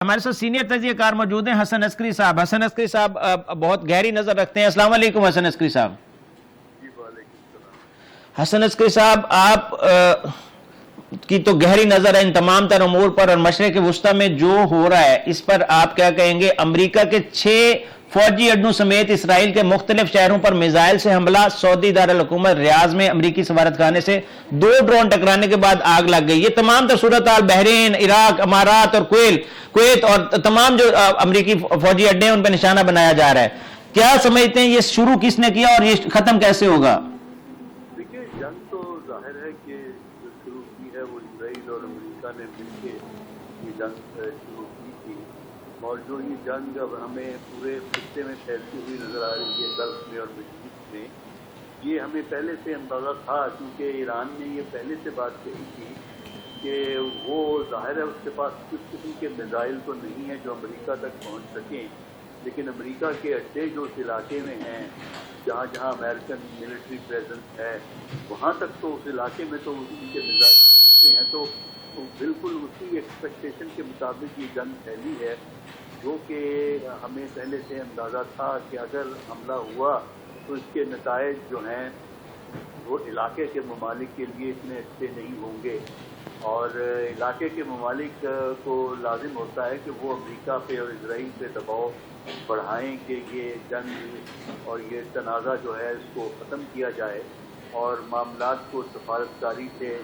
ہمارے ساتھ سینئر تجزیہ کار موجود ہیں حسن عسکری صاحب. حسن عسکری صاحب بہت گہری نظر رکھتے ہیں. السلام علیکم حسن عسکری صاحب. حسن عسکری صاحب, آپ کی تو گہری نظر ہے ان تمام تر امور پر, اور مشرق وسطی میں جو ہو رہا ہے اس پر آپ کیا کہیں گے؟ امریکہ کے 6 فوجی اڈوں سمیت اسرائیل کے مختلف شہروں پر میزائل سے حملہ. سعودی دارالحکومت ریاض میں امریکی سفارتخانے سے 2 ڈرون ٹکرانے کے بعد آگ لگ گئی. یہ تمام تر صورتحال بحرین, عراق, امارات اور کویت اور تمام جو امریکی فوجی اڈے ہیں ان پہ نشانہ بنایا جا رہا ہے. کیا سمجھتے ہیں یہ شروع کس نے کیا اور یہ ختم کیسے ہوگا؟ دیکھیے, جنگ تو ظاہر ہے کہ جو شروع کی ہے وہ اسرائیل اور امریکہ نے مل کے یہ جنگ شروع کی تھی, اور جو یہ جنگ اب ہمیں پورے خطے میں پھیلتی ہوئی نظر آ رہی ہے گلف میں اور مڈل ایسٹ میں, یہ ہمیں پہلے سے اندازہ تھا, کیونکہ ایران نے یہ پہلے سے بات کہی تھی کہ وہ ظاہر ہے اس کے پاس کچھ قسم کے میزائل تو نہیں ہیں جو امریکہ تک پہنچ سکیں, لیکن امریکہ کے اڈے جو اس علاقے میں ہیں جہاں جہاں امریکن ملٹری پریزنس ہے وہاں تک تو اس علاقے میں تو ان کے میزائل پہنچتے ہیں. تو بالکل اسی ایکسپیکٹیشن کے مطابق یہ جنگ پھیلی ہے, جو کہ ہمیں پہلے سے اندازہ تھا کہ اگر حملہ ہوا تو اس کے نتائج جو ہیں وہ علاقے کے ممالک کے لیے اتنے اچھے نہیں ہوں گے, اور علاقے کے ممالک کو لازم ہوتا ہے کہ وہ امریکہ پہ اور اسرائیل پہ دباؤ بڑھائیں کہ یہ جنگ اور یہ تنازع جو ہے اس کو ختم کیا جائے اور معاملات کو سفارتکاری سے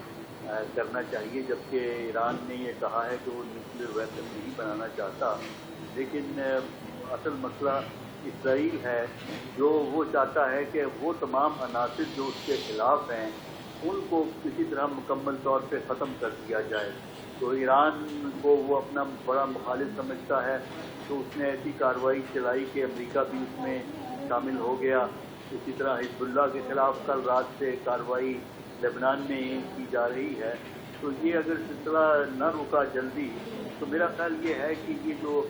کرنا چاہیے. جبکہ ایران نے یہ کہا ہے کہ وہ نیوکلیر ویپن نہیں بنانا چاہتا, لیکن اصل مسئلہ اسرائیل ہے جو وہ چاہتا ہے کہ وہ تمام عناصر جو اس کے خلاف ہیں ان کو کسی طرح مکمل طور پہ ختم کر دیا جائے. تو ایران کو وہ اپنا بڑا مخالف سمجھتا ہے, تو اس نے ایسی کارروائی چلائی کہ امریکہ بھی اس میں شامل ہو گیا. اسی طرح حزب اللہ کے خلاف کل رات سے کارروائی لبنان میں کی جا رہی ہے. تو یہ اگر سلسلہ نہ رکا جلدی تو میرا خیال یہ ہے کہ یہ جو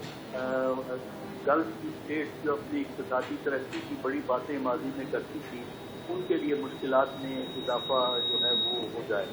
گلف کی اسٹیٹس جو اپنی اقتصادی ترقی کی بڑی باتیں ماضی میں کرتی تھی ان کے لیے مشکلات میں اضافہ جو ہے وہ ہو جائے.